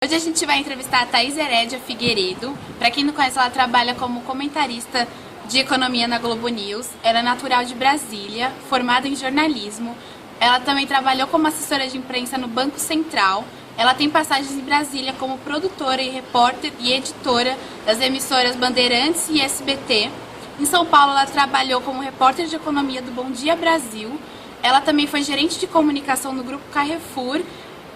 Hoje a gente vai entrevistar a Thaís Herédia Figueiredo. Para quem não conhece, ela trabalha como comentarista de economia na Globo News. Ela é natural de Brasília, formada em jornalismo. Ela também trabalhou como assessora de imprensa no Banco Central. Ela tem passagens em Brasília como produtora e repórter e editora das emissoras Bandeirantes e SBT. Em São Paulo, ela trabalhou como repórter de economia do Bom Dia Brasil. Ela também foi gerente de comunicação no Grupo Carrefour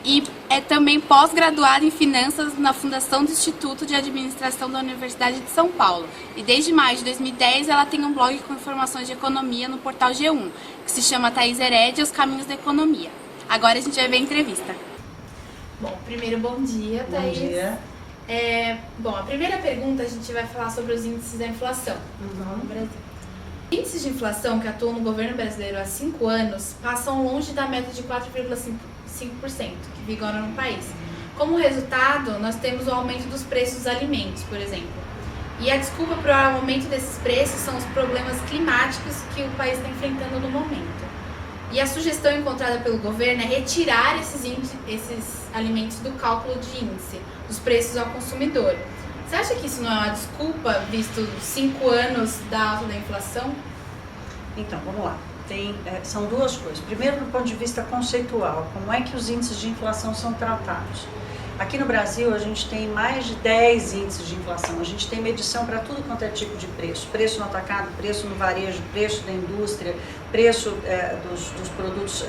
e é também pós-graduada em Finanças na Fundação do Instituto de Administração da Universidade de São Paulo. E desde maio de 2010 ela tem um blog com informações de economia no portal G1, que se chama Thaís Herédia, Os Caminhos da Economia. Agora a gente vai ver a entrevista. Bom, primeiro, bom dia, Thaís. Bom dia. Bom, a primeira pergunta a gente vai falar sobre os índices da inflação no Brasil. Os índices de inflação que atuam no governo brasileiro há 5 anos passam longe da meta de 4,5% que vigora no país. Como resultado, nós temos o aumento dos preços dos alimentos, por exemplo. E a desculpa para o aumento desses preços são os problemas climáticos que o país está enfrentando no momento. E a sugestão encontrada pelo governo é retirar esses alimentos do cálculo de índice, dos preços ao consumidor. Você acha que isso não é uma desculpa, visto 5 anos da alta da inflação? Então, vamos lá. São duas coisas. Primeiro, do ponto de vista conceitual, como é que os índices de inflação são tratados? Aqui no Brasil, a gente tem mais de 10 índices de inflação. A gente tem medição para tudo quanto é tipo de preço. Preço no atacado, preço no varejo, preço da indústria, preço dos produtos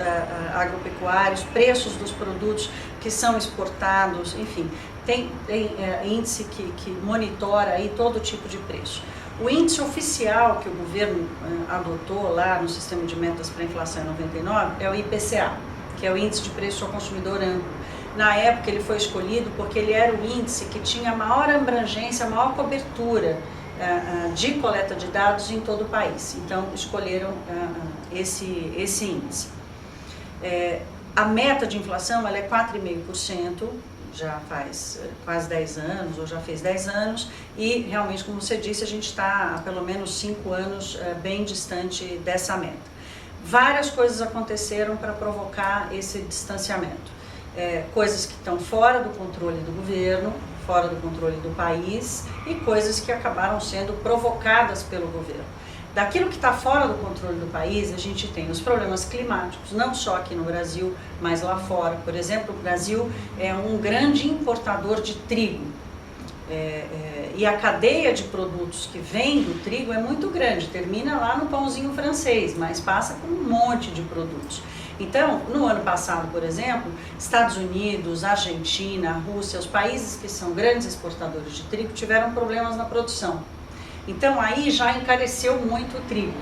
agropecuários, preços dos produtos que são exportados, enfim. Tem índice que monitora aí todo tipo de preço. O índice oficial que o governo adotou lá no sistema de metas para a inflação em 99 é o IPCA, que é o índice de preço ao consumidor amplo. Na época ele foi escolhido porque ele era o índice que tinha maior abrangência, maior cobertura de coleta de dados em todo o país. Então escolheram esse índice. A meta de inflação ela é 4,5%. Já faz quase 10 anos, ou já fez 10 anos, e realmente, como você disse, a gente está há pelo menos 5 anos bem distante dessa meta. Várias coisas aconteceram para provocar esse distanciamento. Coisas que estão fora do controle do governo, fora do controle do país, e coisas que acabaram sendo provocadas pelo governo. Daquilo que está fora do controle do país, a gente tem os problemas climáticos, não só aqui no Brasil, mas lá fora. Por exemplo, o Brasil é um grande importador de trigo. E a cadeia de produtos que vem do trigo é muito grande, termina lá no pãozinho francês, mas passa por um monte de produtos. Então, no ano passado, por exemplo, Estados Unidos, Argentina, Rússia, os países que são grandes exportadores de trigo tiveram problemas na produção. Então aí já encareceu muito o trigo.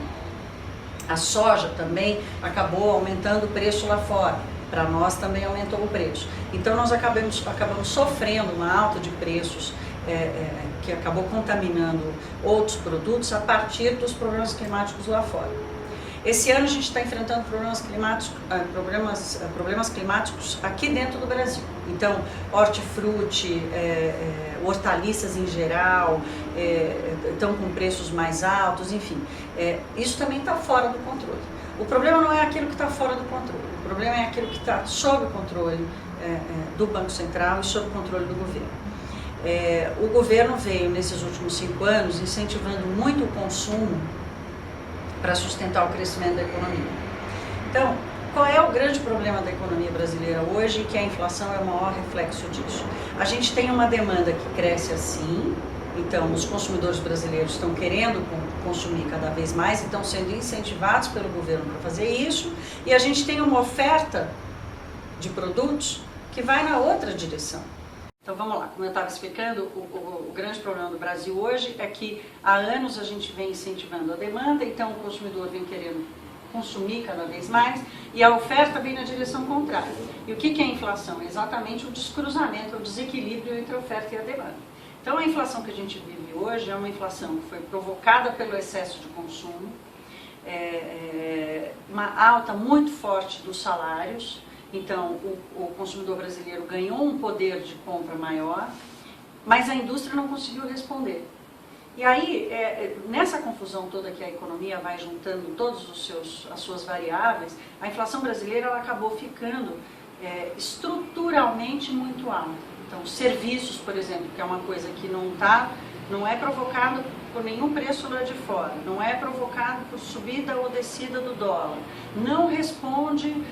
A soja também acabou aumentando o preço lá fora. Para nós também aumentou o preço. Então nós acabamos sofrendo uma alta de preços que acabou contaminando outros produtos a partir dos problemas climáticos lá fora. Esse ano a gente está enfrentando problemas climáticos aqui dentro do Brasil. Então, hortifruti, hortaliças em geral, estão com preços mais altos, enfim. Isso também está fora do controle. O problema não é aquilo que está fora do controle, o problema é aquilo que está sob o controle do Banco Central e sob o controle do governo. O governo veio, nesses últimos 5 anos, incentivando muito o consumo para sustentar o crescimento da economia. Então, qual é o grande problema da economia brasileira hoje, que a inflação é o maior reflexo disso? A gente tem uma demanda que cresce assim, então os consumidores brasileiros estão querendo consumir cada vez mais e estão sendo incentivados pelo governo para fazer isso, e a gente tem uma oferta de produtos que vai na outra direção. Então vamos lá, como eu estava explicando, o grande problema do Brasil hoje é que há anos a gente vem incentivando a demanda, então o consumidor vem querendo consumir cada vez mais e a oferta vem na direção contrária. E o que é a inflação? É exatamente o descruzamento, o desequilíbrio entre a oferta e a demanda. Então a inflação que a gente vive hoje é uma inflação que foi provocada pelo excesso de consumo, uma alta muito forte dos salários. Então, o consumidor brasileiro ganhou um poder de compra maior, mas a indústria não conseguiu responder. E aí, nessa confusão toda que a economia vai juntando todas as suas variáveis, a inflação brasileira ela acabou ficando estruturalmente muito alta. Então, serviços, por exemplo, que é uma coisa que não é provocado por nenhum preço lá de fora, não é provocado por subida ou descida do dólar, não responde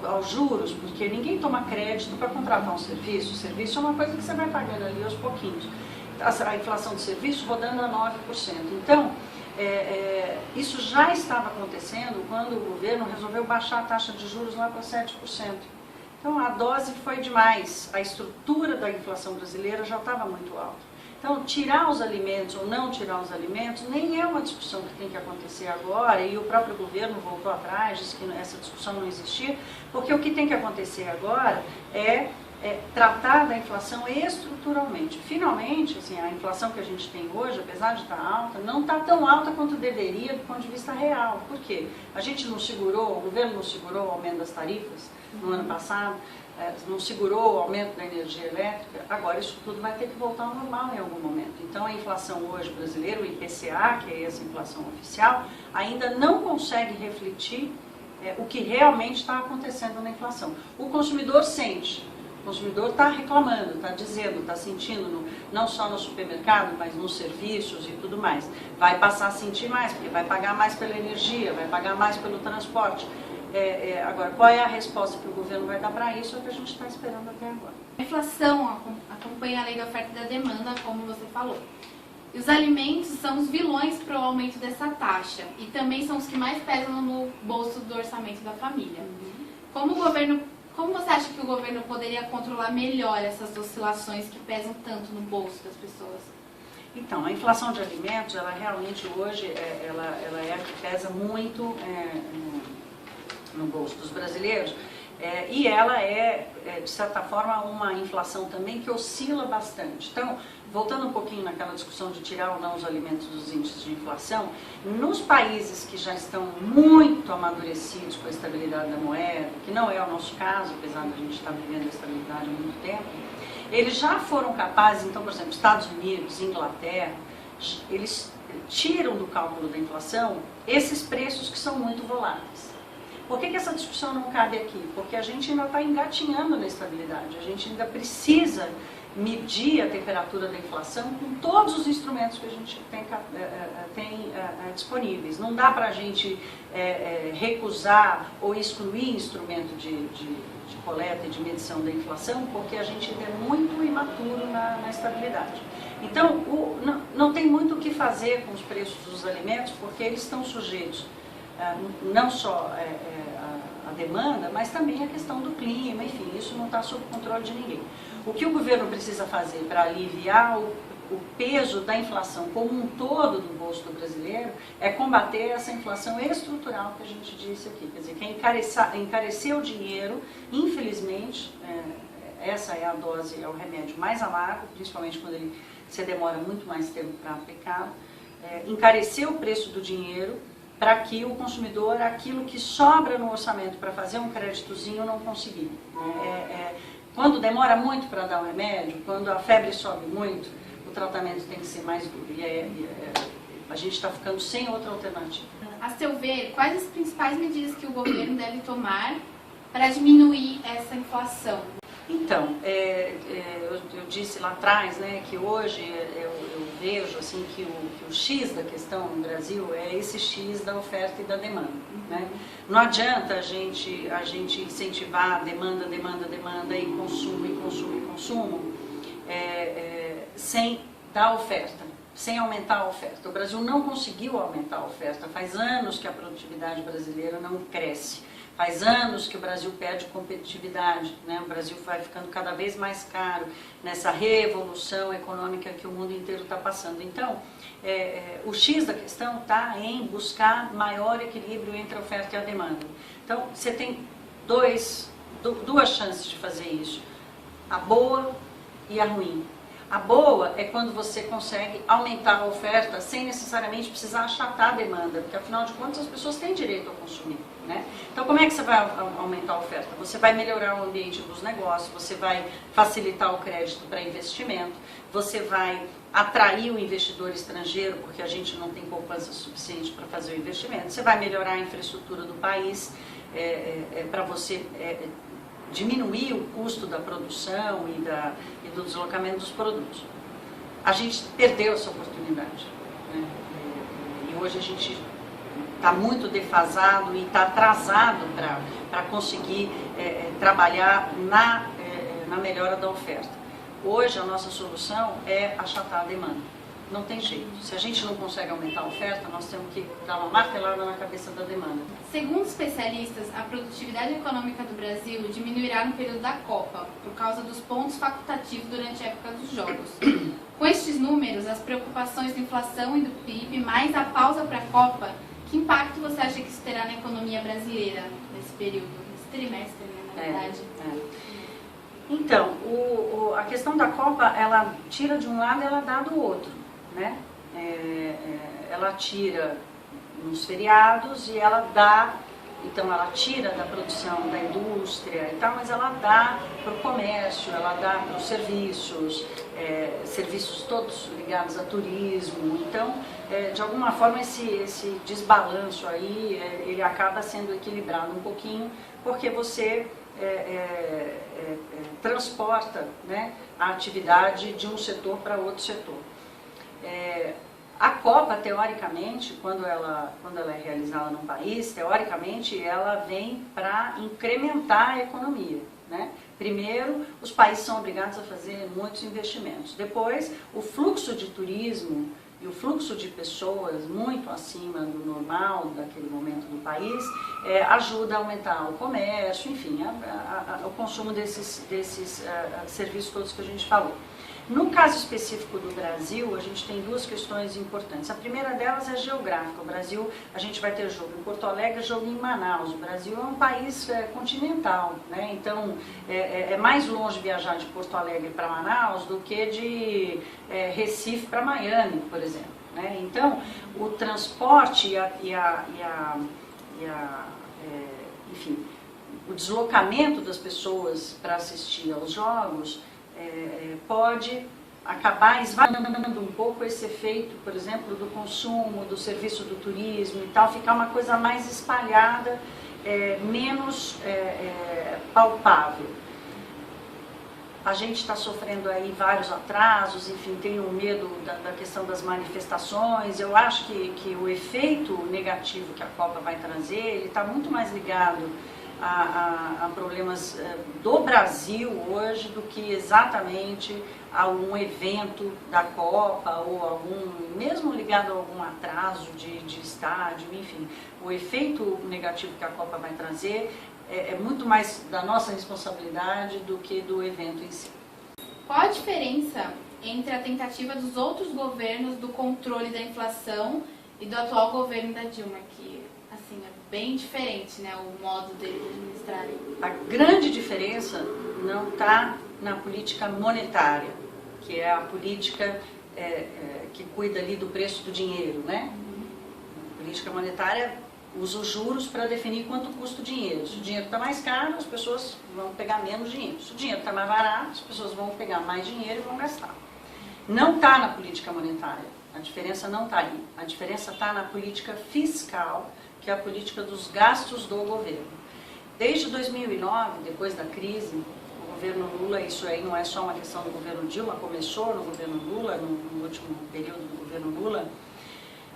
aos juros, porque ninguém toma crédito para contratar um serviço. O serviço é uma coisa que você vai pagando ali aos pouquinhos. A inflação de serviço rodando a 9%. Então, isso já estava acontecendo quando o governo resolveu baixar a taxa de juros lá para 7%. Então, a dose foi demais, a estrutura da inflação brasileira já estava muito alta. Então, tirar os alimentos ou não tirar os alimentos nem é uma discussão que tem que acontecer agora, e o próprio governo voltou atrás, disse que essa discussão não existia, porque o que tem que acontecer agora é tratar da inflação estruturalmente. Finalmente, assim, a inflação que a gente tem hoje, apesar de estar alta, não está tão alta quanto deveria do ponto de vista real. Por quê? A gente não segurou, o governo não segurou o aumento das tarifas no ano passado, não segurou o aumento da energia elétrica, agora isso tudo vai ter que voltar ao normal em algum momento. Então a inflação hoje brasileira, o IPCA, que é essa inflação oficial, ainda não consegue refletir o que realmente está acontecendo na inflação. O consumidor sente. O consumidor está reclamando, está dizendo, está sentindo, não só no supermercado, mas nos serviços e tudo mais. Vai passar a sentir mais, porque vai pagar mais pela energia, vai pagar mais pelo transporte. Agora, qual é a resposta que o governo vai dar para isso? É o que a gente está esperando até agora. A inflação acompanha a lei da oferta e da demanda, como você falou. E os alimentos são os vilões para o aumento dessa taxa. E também são os que mais pesam no bolso do orçamento da família. Como você acha que o governo poderia controlar melhor essas oscilações que pesam tanto no bolso das pessoas? Então, a inflação de alimentos, ela realmente hoje, ela é a que pesa muito no bolso dos brasileiros, e ela de certa forma, uma inflação também que oscila bastante. Então, voltando um pouquinho naquela discussão de tirar ou não os alimentos dos índices de inflação, nos países que já estão muito amadurecidos com a estabilidade da moeda, que não é o nosso caso, apesar de a gente estar vivendo a estabilidade há muito tempo, eles já foram capazes, então, por exemplo, Estados Unidos, Inglaterra, eles tiram do cálculo da inflação esses preços que são muito voláteis. Por que essa discussão não cabe aqui? Porque a gente ainda está engatinhando na estabilidade, a gente ainda precisa medir a temperatura da inflação com todos os instrumentos que a gente tem disponíveis. Não dá para a gente recusar ou excluir instrumento de coleta e de medição da inflação, porque a gente ainda é muito imaturo na estabilidade. Então, não tem muito o que fazer com os preços dos alimentos, porque eles estão sujeitos não só a demanda, mas também a questão do clima, enfim, isso não está sob controle de ninguém. O que o governo precisa fazer para aliviar o peso da inflação como um todo do bolso do brasileiro é combater essa inflação estrutural que a gente disse aqui, quer dizer, que é encarecer o dinheiro, infelizmente, essa é a dose, é o remédio mais amargo, principalmente quando você demora muito mais tempo para aplicá-lo, encarecer o preço do dinheiro, para que o consumidor, aquilo que sobra no orçamento para fazer um créditozinho, não conseguir. Quando demora muito para dar um remédio, quando a febre sobe muito, o tratamento tem que ser mais duro. A gente está ficando sem outra alternativa. A seu ver, quais as principais medidas que o governo deve tomar para diminuir essa inflação? Então, eu disse lá atrás, né, que hoje eu vejo assim, que o X da questão no Brasil é esse X da oferta e da demanda. Né? Não adianta a gente incentivar demanda e consumo sem dar oferta, sem aumentar a oferta. O Brasil não conseguiu aumentar a oferta, faz anos que a produtividade brasileira não cresce. Faz anos que o Brasil perde competitividade, né? O Brasil vai ficando cada vez mais caro nessa revolução econômica que o mundo inteiro está passando. Então, o X da questão está em buscar maior equilíbrio entre a oferta e a demanda. Então, você tem duas chances de fazer isso, a boa e a ruim. A boa é quando você consegue aumentar a oferta sem necessariamente precisar achatar a demanda, porque afinal de contas as pessoas têm direito a consumir. Né? Então, como é que você vai aumentar a oferta? Você vai melhorar o ambiente dos negócios, você vai facilitar o crédito para investimento, você vai atrair o investidor estrangeiro, porque a gente não tem poupança suficiente para fazer o investimento, você vai melhorar a infraestrutura do país para você diminuir o custo da produção e do deslocamento dos produtos. A gente perdeu essa oportunidade, né? E hoje a gente está muito defasado e está atrasado para conseguir trabalhar na melhora da oferta. Hoje a nossa solução é achatar a demanda. Não tem jeito. Se a gente não consegue aumentar a oferta, nós temos que dar uma martelada na cabeça da demanda. Segundo especialistas, a produtividade econômica do Brasil diminuirá no período da Copa, por causa dos pontos facultativos durante a época dos Jogos. Com estes números, as preocupações da inflação e do PIB, mais a pausa para a Copa, que impacto você acha que isso terá na economia brasileira nesse período, nesse trimestre, né, na verdade? Então, a questão da Copa, ela tira de um lado e ela dá do outro, né? Ela tira nos feriados e ela dá, então ela tira da produção da indústria e tal, mas ela dá para o comércio, ela dá para os serviços, serviços todos ligados a turismo. Então, de alguma forma, esse desbalanço aí, ele acaba sendo equilibrado um pouquinho, porque você transporta, né, a atividade de um setor para outro setor. A Copa, teoricamente, quando ela é realizada num país, teoricamente ela vem para incrementar a economia, né? Primeiro, os países são obrigados a fazer muitos investimentos. Depois, o fluxo de turismo e o fluxo de pessoas muito acima do normal daquele momento do país ajuda a aumentar o comércio, enfim, o consumo desses serviços todos que a gente falou. No caso específico do Brasil, a gente tem duas questões importantes. A primeira delas é geográfica. O Brasil, a gente vai ter jogo em Porto Alegre, jogo em Manaus. O Brasil é um país continental, né? Então é mais longe viajar de Porto Alegre para Manaus do que de Recife para Miami, por exemplo, né? Então o transporte enfim, o deslocamento das pessoas para assistir aos jogos pode acabar esvaziando um pouco esse efeito, por exemplo, do consumo, do serviço do turismo e tal, ficar uma coisa mais espalhada, menos palpável. A gente está sofrendo aí vários atrasos, enfim, tem um medo da questão das manifestações. Eu acho que o efeito negativo que a Copa vai trazer, ele está muito mais ligado a problemas do Brasil hoje do que exatamente a algum evento da Copa ou mesmo ligado a algum atraso de estádio, enfim. O efeito negativo que a Copa vai trazer é muito mais da nossa responsabilidade do que do evento em si. Qual a diferença entre a tentativa dos outros governos do controle da inflação e do atual governo da Dilma, que assim, é bem diferente, né, o modo deles administrarem? A grande diferença não está na política monetária, que é a política que cuida ali do preço do dinheiro, né? A política monetária usa os juros para definir quanto custa o dinheiro. Se o dinheiro está mais caro, as pessoas vão pegar menos dinheiro. Se o dinheiro está mais barato, as pessoas vão pegar mais dinheiro e vão gastar. Não está na política monetária. A diferença não está aí. A diferença está na política fiscal, que é a política dos gastos do governo. Desde 2009, depois da crise, o governo Lula, isso aí não é só uma questão do governo Dilma, começou no governo Lula, no último período do governo Lula,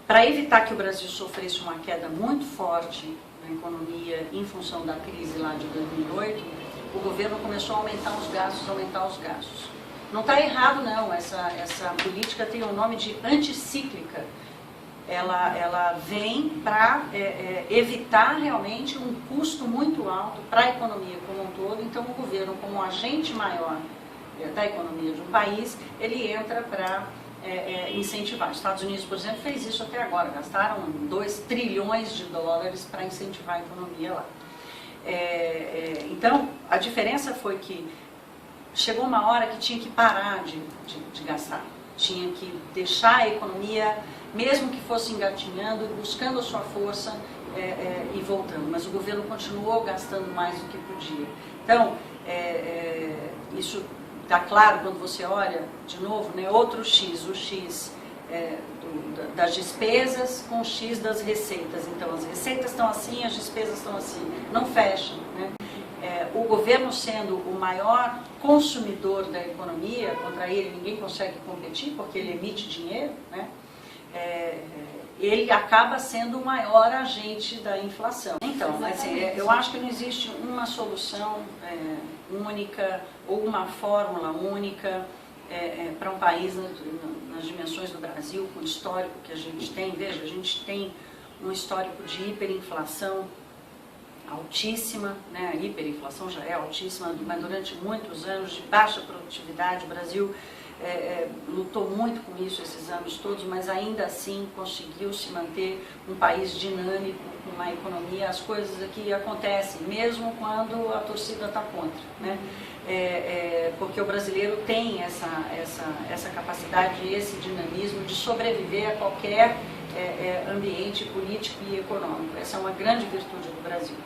para evitar que o Brasil sofresse uma queda muito forte na economia em função da crise lá de 2008, o governo começou a aumentar os gastos. Não está errado não, essa política tem o nome de anticíclica. Ela vem para evitar realmente um custo muito alto para a economia como um todo. Então o governo, como agente maior da economia de um país, ele entra para incentivar. Os Estados Unidos, por exemplo, fez isso até agora, gastaram 2 trilhões de dólares para incentivar a economia lá. Então, a diferença foi que chegou uma hora que tinha que parar de gastar, tinha que deixar a economia, mesmo que fosse engatinhando, buscando a sua força e voltando, mas o governo continuou gastando mais do que podia. Então, isso está claro quando você olha, de novo, né, outro X, o X das despesas com o X das receitas. Então, as receitas estão assim, as despesas estão assim, não fecham, né? o governo sendo o maior consumidor da economia, contra ele ninguém consegue competir porque ele emite dinheiro, né? Ele acaba sendo o maior agente da inflação. Então, assim, eu acho que não existe uma solução única ou uma fórmula única para um país nas dimensões do Brasil, com o histórico que a gente tem. Veja, a gente tem um histórico de hiperinflação altíssima, né? A hiperinflação já é altíssima, mas durante muitos anos de baixa produtividade, o Brasil lutou muito com isso esses anos todos, mas ainda assim conseguiu se manter um país dinâmico, com uma economia. As coisas aqui acontecem, mesmo quando a torcida está contra, né? Porque o brasileiro tem essa capacidade, esse dinamismo de sobreviver a qualquer ambiente político e econômico. Essa é uma grande virtude do Brasil.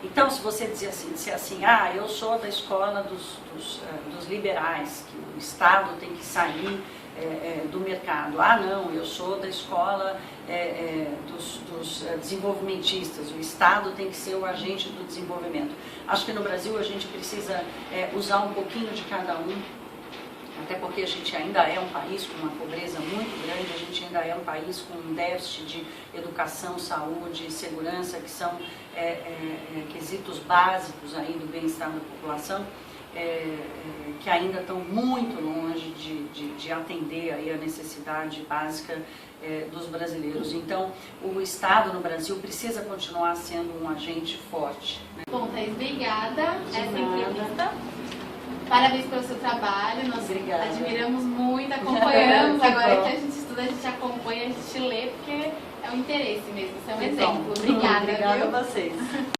Então, se você disser assim, eu sou da escola dos liberais, que o Estado tem que sair do mercado. Não, eu sou da escola dos desenvolvimentistas, o Estado tem que ser o agente do desenvolvimento. Acho que no Brasil a gente precisa usar um pouquinho de cada um, até porque a gente ainda é um país com uma pobreza muito grande, a gente ainda é um país com um déficit de educação, saúde e segurança, que são quesitos básicos aí do bem-estar da população, que ainda estão muito longe de atender aí a necessidade básica dos brasileiros. Então, o Estado no Brasil precisa continuar sendo um agente forte, né? Bom, Thaís, obrigada essa entrevista. Parabéns pelo seu trabalho, nós admiramos muito, acompanhamos. Agora que a gente estuda, a gente acompanha, a gente lê, porque é um interesse mesmo, você é um exemplo. Obrigada, Obrigada viu? a vocês.